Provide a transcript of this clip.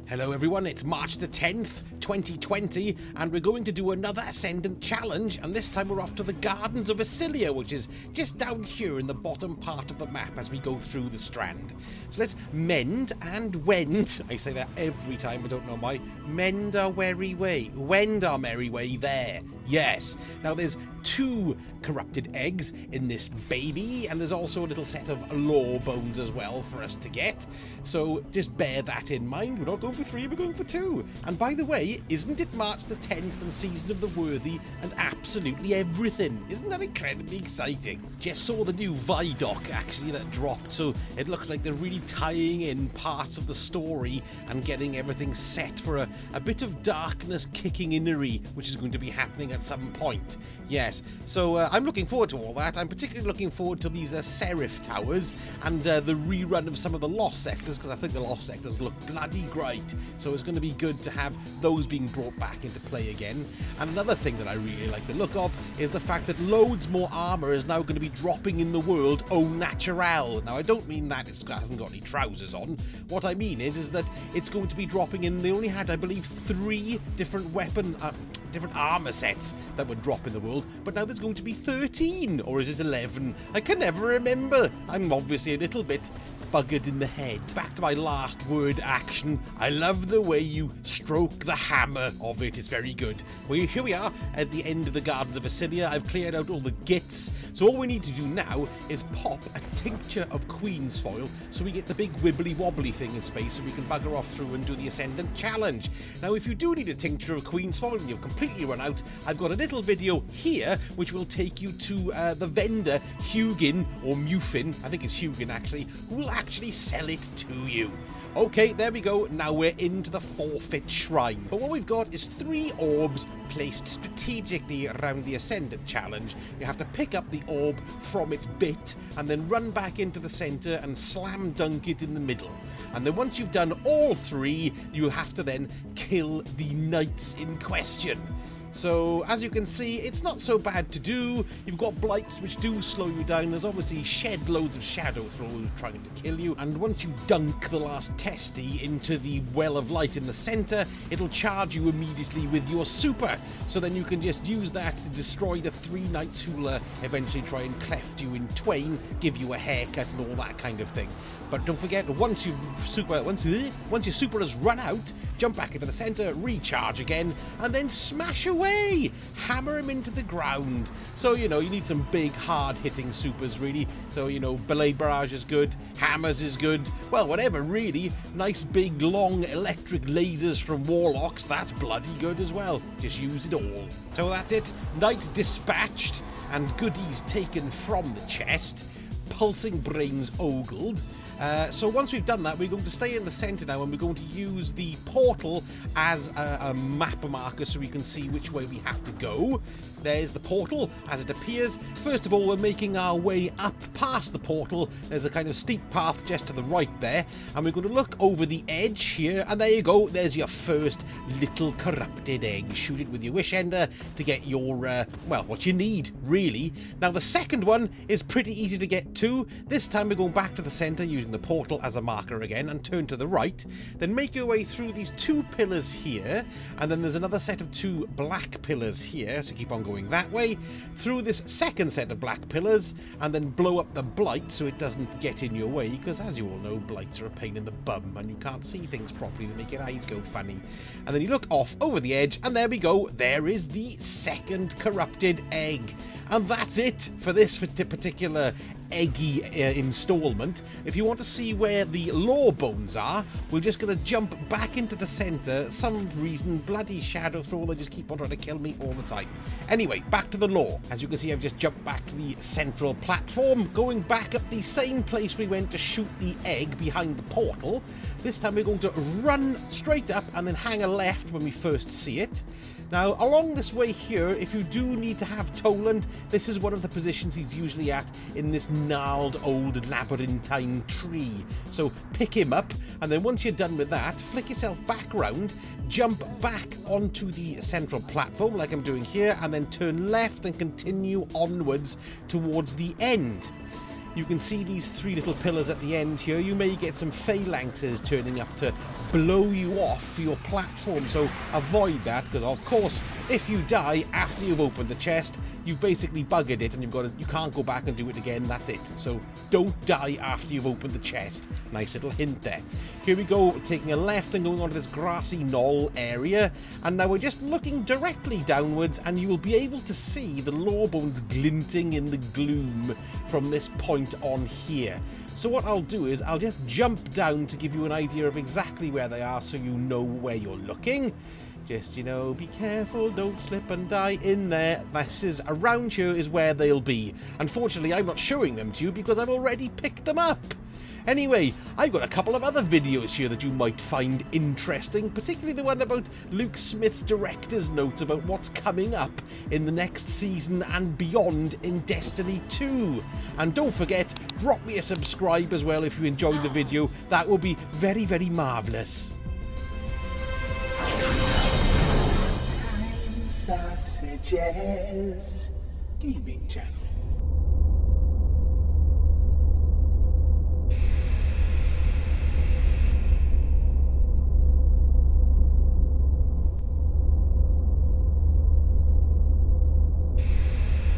Hello everyone, it's March the 10th, 2020, and we're going to do another Ascendant challenge, and this time we're off to the Gardens of Esilia, which is just down here in the bottom part of the map as we go through the strand. So let's mend and wend. I say that every time, I don't know why. Mend our merry way. Wend our merry way there. Yes. Now there's 2 corrupted eggs in this baby, and there's also a little set of law bones as well for us to get. So just bear that in mind. We're not going for 3, we're going for 2. And by the way, isn't it March the 10th and Season of the Worthy and absolutely everything? Isn't that incredibly exciting? Just saw the new Vidoc actually that dropped, so it looks like they're really tying in parts of the story and getting everything set for a bit of darkness kicking innery, which is going to be happening at some point. Yes, so I'm looking forward to all that. I'm particularly looking forward to these Seraph Towers and the rerun of some of the Lost Sectors, because I think the Lost Sectors look bloody great. So it's going to be good to have those being brought back into play again. And another thing that I really like the look of is the fact that loads more armour is now going to be dropping in the world au naturel. Now I don't mean that it hasn't got any trousers on. What I mean is that it's going to be dropping in. They only had, I believe, 3 different different armor sets that would drop in the world, but now there's going to be 13, or is it 11? I can never remember. I'm obviously a little bit buggered in the head. Back to my last word action. I love the way you stroke the hammer of it. It's very good. Well, here we are at the end of the Gardens of Esilia. I've cleared out all the gits, so all we need to do now is pop a tincture of Queen's Foil so we get the big wibbly wobbly thing in space, so we can bugger off through and do the Ascendant challenge. Now if you do need a tincture of Queen's Foil and you've completely run out, I've got a little video here which will take you to the vendor Hugin, or Mufin, I think it's Hugin actually, who will actually sell it to you. Okay, there we go. Now we're into the Forfeit Shrine. But what we've got is 3 orbs placed strategically around the Ascendant challenge. You have to pick up the orb from its bit and then run back into the center and slam dunk it in the middle. And then once you've done all 3, you have to then kill the knights in question. So, as you can see, it's not so bad to do. You've got blights which do slow you down. There's obviously shed loads of shadow through trying to kill you. And once you dunk the last testy into the well of light in the centre, it'll charge you immediately with your super. So then you can just use that to destroy the 3 knights who'll eventually try and cleft you in twain, give you a haircut and all that kind of thing. But don't forget, once your super has run out, jump back into the centre, recharge again, and then smash away! Hammer him into the ground. So, you know, you need some big, hard-hitting supers, really. So, you know, Blade Barrage is good, Hammers is good, well, whatever, really. Nice, big, long electric lasers from Warlocks, that's bloody good as well. Just use it all. So that's it. Knight dispatched, and goodies taken from the chest. Pulsing brains ogled. So once we've done that, we're going to stay in the centre now, and we're going to use the portal as a map marker so we can see which way we have to go. There's the portal as it appears. First of all, we're making our way up past the portal. There's a kind of steep path just to the right there, and we're going to look over the edge here, and there you go. There's your first little corrupted egg. Shoot it with your wish ender to get your, well, what you need, really. Now, the second one is pretty easy to get to. This time we're going back to the centre using the portal as a marker again, and turn to the right. Then make your way through these 2 pillars here, and then there's another set of 2 black pillars here, so keep on going that way, through this second set of black pillars, and then blow up the blight so it doesn't get in your way, because as you all know, blights are a pain in the bum, and you can't see things properly, they make your eyes go funny. And then you look off over the edge, and there we go, there is the second corrupted egg. And that's it for this particular eggy installment. If you want to see where the law bones are, we're just going to jump back into the centre. Some reason, bloody shadow throw, they just keep on trying to kill me all the time. Anyway, back to the law. As you can see, I've just jumped back to the central platform, going back up the same place we went to shoot the egg behind the portal. This time we're going to run straight up and then hang a left when we first see it. Now, along this way here, if you do need to have Toland, this is one of the positions he's usually at in this gnarled old labyrinthine tree. So pick him up, and then once you're done with that, flick yourself back round, jump back onto the central platform like I'm doing here, and then turn left and continue onwards towards the end. you can see these 3 little pillars at the end here. You may get some phalanxes turning up to blow you off your platform, so avoid that, because of course if you die after you've opened the chest, you've basically buggered it and you can't go back and do it again. That's it. So don't die after you've opened the chest. Nice little hint there. Here we go, taking a left and going onto this grassy knoll area, and now we're just looking directly downwards, and you will be able to see the law bones glinting in the gloom from this point on here. So what I'll do is I'll just jump down to give you an idea of exactly where they are, so you know where you're looking. Just, you know, be careful, don't slip and die in there. This is, around here is where they'll be. Unfortunately, I'm not showing them to you because I've already picked them up. Anyway, I've got a couple of other videos here that you might find interesting, particularly the one about Luke Smith's director's notes about what's coming up in the next season and beyond in Destiny 2. And don't forget, drop me a subscribe as well if you enjoyed the video. That would be very, very marvellous. Time Sausages Gaming Channel.